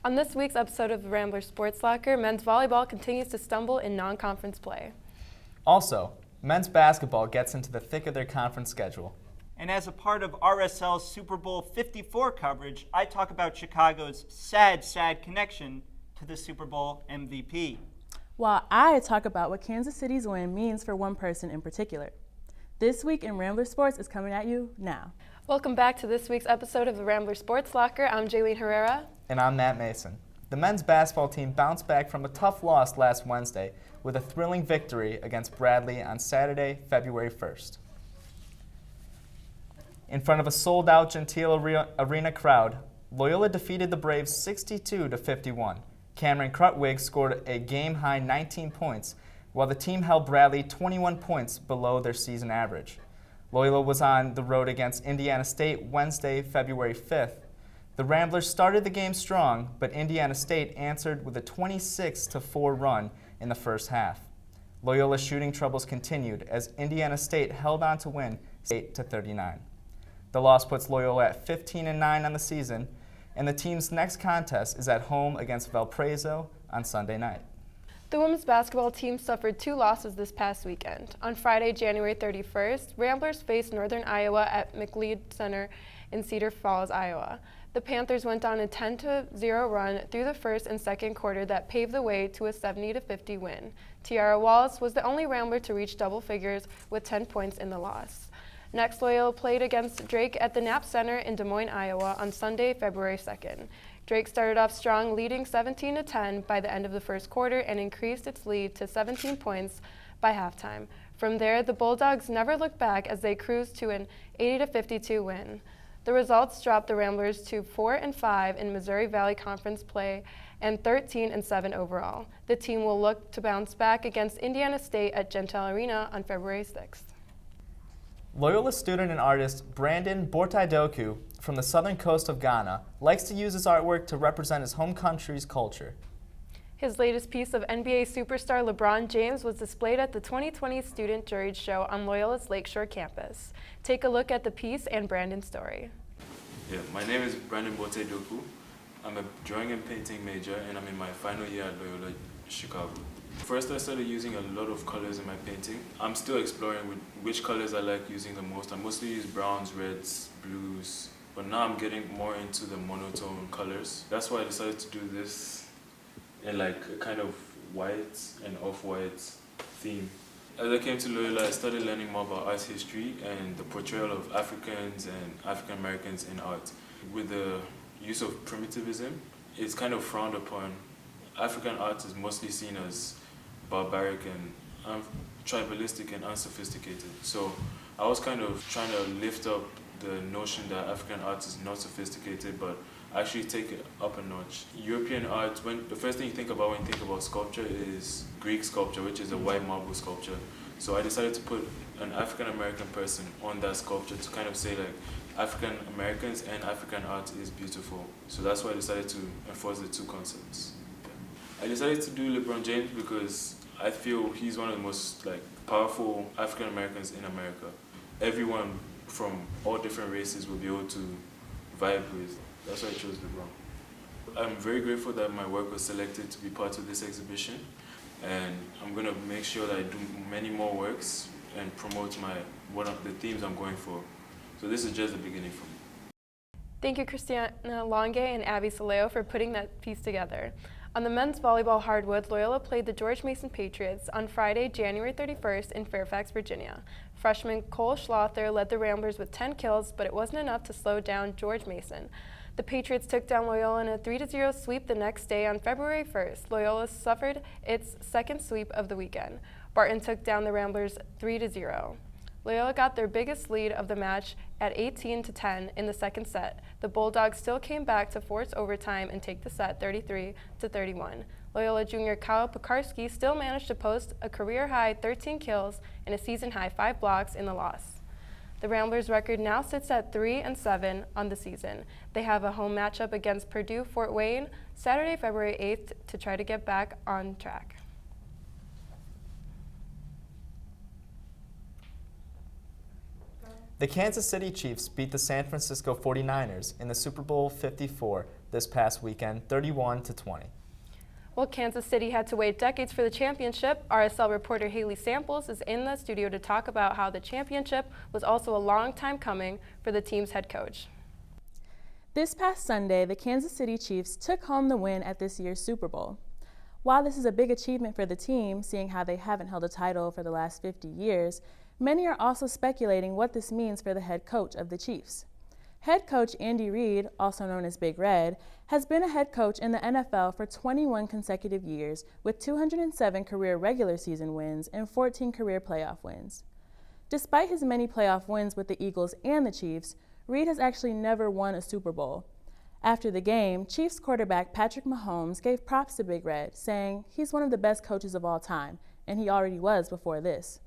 On this week's episode of the Rambler Sports Locker, men's volleyball continues to stumble in non-conference play. Also, men's basketball gets into the thick of their conference schedule. And as a part of RSL's Super Bowl 54 coverage, I talk about Chicago's sad connection to the Super Bowl MVP. While I talk about what Kansas City's win means for one person in particular. This Week in Rambler Sports is coming at you now. Welcome back to this week's episode of the Rambler Sports Locker. I'm Jaylene Herrera. And I'm Matt Mason. The men's basketball team bounced back from a tough loss last Wednesday with a thrilling victory against Bradley on Saturday, February 1st. In front of a sold-out Gentile Arena crowd, Loyola defeated the Braves 62-51. Cameron Krutwig scored a game-high 19 points, while the team held Bradley 21 points below their season average. Loyola was on the road against Indiana State Wednesday, February 5th. The Ramblers started the game strong, but Indiana State answered with a 26-4 run in the first half. Loyola's shooting troubles continued as Indiana State held on to win 8-39. The loss puts Loyola at 15-9 on the season, and the team's next contest is at home against Valparaiso on Sunday night. The women's basketball team suffered 2 losses this past weekend. On Friday, January 31st, Ramblers faced Northern Iowa at McLeod Center in Cedar Falls, Iowa. The Panthers went on a 10-0 run through the first and second quarter that paved the way to a 70-50 win. Tiara Wallace was the only Rambler to reach double figures with 10 points in the loss. Next, Loyola played against Drake at the Knapp Center in Des Moines, Iowa on Sunday, February 2nd. Drake started off strong, leading 17-10 by the end of the first quarter and increased its lead to 17 points by halftime. From there, the Bulldogs never looked back as they cruised to an 80-52 win. The results dropped the Ramblers to 4-5 in Missouri Valley Conference play and 13-7 overall. The team will look to bounce back against Indiana State at Gentile Arena on February 6th. Loyola student and artist Brandon Bortaidoku from the southern coast of Ghana likes to use his artwork to represent his home country's culture. His latest piece of NBA superstar LeBron James was displayed at the 2020 Student Juried Show on Loyola's Lakeshore campus. Take a look at the piece and Brandon's story. Yeah, my name is Brandon Bortaidoku. I'm a drawing and painting major and I'm in my final year at Loyola, Chicago. First, I started using a lot of colors in my painting. I'm still exploring with which colors I like using the most. I mostly use browns, reds, blues, but now I'm getting more into the monotone colors. That's why I decided to do this in like a kind of white and off-white theme. As I came to Loyola, I started learning more about art history and the portrayal of Africans and African Americans in art. With the use of primitivism, it's kind of frowned upon. African art is mostly seen as barbaric and tribalistic and unsophisticated. So I was kind of trying to lift up the notion that African art is not sophisticated, but actually take it up a notch. European art, the first thing you think about when you think about sculpture is Greek sculpture, which is a white marble sculpture. So I decided to put an African American person on that sculpture to kind of say like African Americans and African art is beautiful. So that's why I decided to enforce the two concepts. I decided to do LeBron James because I feel he's one of the most powerful African Americans in America. Everyone from all different races will be able to vibe with. That's why I chose LeBron. I'm very grateful that my work was selected to be part of this exhibition, and I'm going to make sure that I do many more works and promote one of the themes I'm going for. So this is just the beginning for me. Thank you, Christiana Longe and Abby Soleo, for putting that piece together. On the men's volleyball hardwood, Loyola played the George Mason Patriots on Friday, January 31st in Fairfax, Virginia. Freshman Cole Schlother led the Ramblers with 10 kills, but it wasn't enough to slow down George Mason. The Patriots took down Loyola in a 3-0 sweep the next day on February 1st. Loyola suffered its second sweep of the weekend. Barton took down the Ramblers 3-0. Loyola got their biggest lead of the match at 18-10 in the second set. The Bulldogs still came back to force overtime and take the set 33-31. Loyola junior Kyle Pekarski still managed to post a career-high 13 kills and a season-high 5 blocks in the loss. The Ramblers' record now sits at 3-7 on the season. They have a home matchup against Purdue Fort Wayne Saturday, February 8th to try to get back on track. The Kansas City Chiefs beat the San Francisco 49ers in the Super Bowl 54 this past weekend, 31-20. While Kansas City had to wait decades for the championship, RSL reporter Haley Samples is in the studio to talk about how the championship was also a long time coming for the team's head coach. This past Sunday, the Kansas City Chiefs took home the win at this year's Super Bowl. While this is a big achievement for the team, seeing how they haven't held a title for the last 50 years, many are also speculating what this means for the head coach of the Chiefs. Head coach Andy Reid, also known as Big Red, has been a head coach in the NFL for 21 consecutive years with 207 career regular season wins and 14 career playoff wins. Despite his many playoff wins with the Eagles and the Chiefs, Reid has actually never won a Super Bowl. After the game, Chiefs quarterback Patrick Mahomes gave props to Big Red, saying he's one of the best coaches of all time, and he already was before this.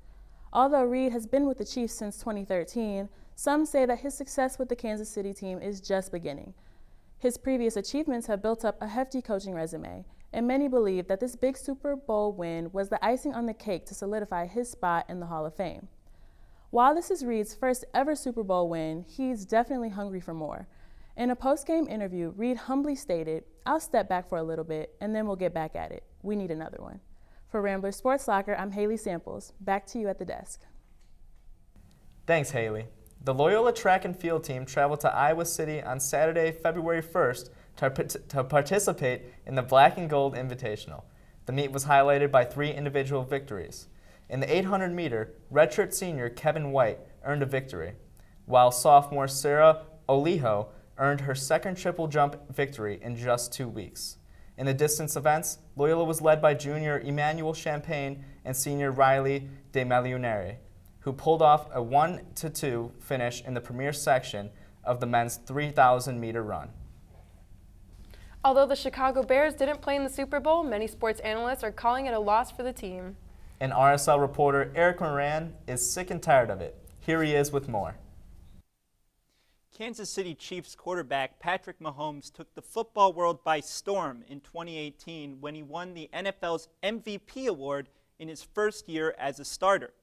Although Reid has been with the Chiefs since 2013, some say that his success with the Kansas City team is just beginning. His previous achievements have built up a hefty coaching resume, and many believe that this big Super Bowl win was the icing on the cake to solidify his spot in the Hall of Fame. While this is Reid's first ever Super Bowl win, he's definitely hungry for more. In a post-game interview, Reid humbly stated, "I'll step back for a little bit, and then we'll get back at it. We need another one." For Rambler Sports Locker, I'm Haley Samples. Back to you at the desk. Thanks, Haley. The Loyola track and field team traveled to Iowa City on Saturday, February 1st to participate in the Black and Gold Invitational. The meet was highlighted by 3 individual victories. In the 800-meter, redshirt senior Kevin White earned a victory, while sophomore Sarah Oliho earned her second triple jump victory in just 2 weeks. In the distance events, Loyola was led by junior Emmanuel Champagne and senior Riley De Melionere, who pulled off a 1-2 finish in the premier section of the men's 3,000-meter run. Although the Chicago Bears didn't play in the Super Bowl, many sports analysts are calling it a loss for the team. And RSL reporter Eric Moran is sick and tired of it. Here he is with more. Kansas City Chiefs quarterback Patrick Mahomes took the football world by storm in 2018 when he won the NFL's MVP award in his first year as a starter.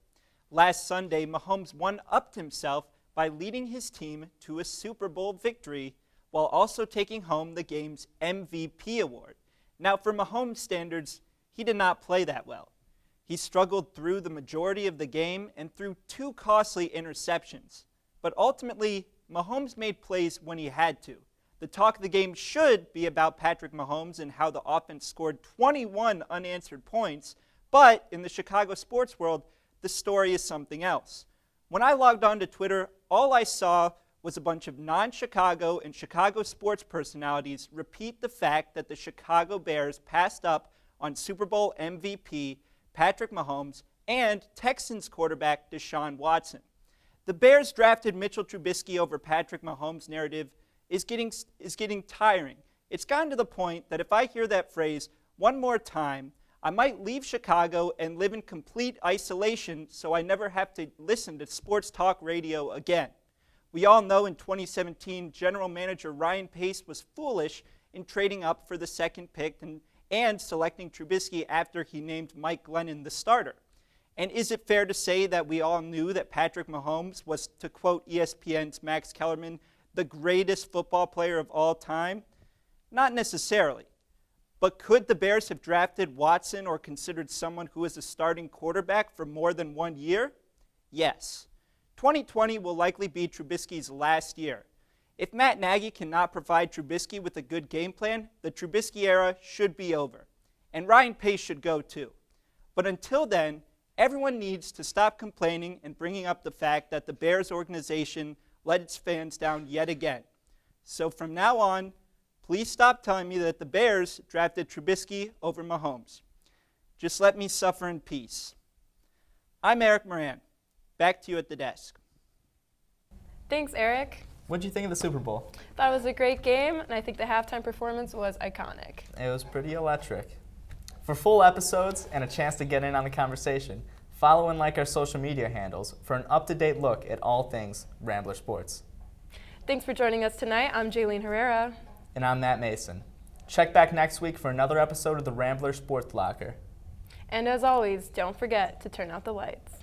Last Sunday, Mahomes one-upped himself by leading his team to a Super Bowl victory while also taking home the game's MVP award. Now, for Mahomes' standards, he did not play that well. He struggled through the majority of the game and threw 2 costly interceptions. But ultimately, Mahomes made plays when he had to. The talk of the game should be about Patrick Mahomes and how the offense scored 21 unanswered points, but in the Chicago sports world, the story is something else. When I logged on to Twitter, all I saw was a bunch of non-Chicago and Chicago sports personalities repeat the fact that the Chicago Bears passed up on Super Bowl MVP Patrick Mahomes and Texans quarterback Deshaun Watson. The Bears drafted Mitchell Trubisky over Patrick Mahomes narrative is getting tiring. It's gotten to the point that if I hear that phrase one more time, I might leave Chicago and live in complete isolation so I never have to listen to sports talk radio again. We all know in 2017, general manager Ryan Pace was foolish in trading up for the second pick and selecting Trubisky after he named Mike Glennon the starter. And is it fair to say that we all knew that Patrick Mahomes was, to quote ESPN's Max Kellerman, the greatest football player of all time? Not necessarily. But could the Bears have drafted Watson or considered someone who is a starting quarterback for more than 1 year? Yes. 2020 will likely be Trubisky's last year. If Matt Nagy cannot provide Trubisky with a good game plan, the Trubisky era should be over. And Ryan Pace should go too. But until then, everyone needs to stop complaining and bringing up the fact that the Bears organization let its fans down yet again. So from now on, please stop telling me that the Bears drafted Trubisky over Mahomes. Just let me suffer in peace. I'm Eric Moran. Back to you at the desk. Thanks, Eric. What did you think of the Super Bowl? Thought it was a great game, and I think the halftime performance was iconic. It was pretty electric. For full episodes and a chance to get in on the conversation, follow and like our social media handles for an up-to-date look at all things Rambler Sports. Thanks for joining us tonight. I'm Jaylene Herrera. And I'm Matt Mason. Check back next week for another episode of the Rambler Sports Locker. And as always, don't forget to turn out the lights.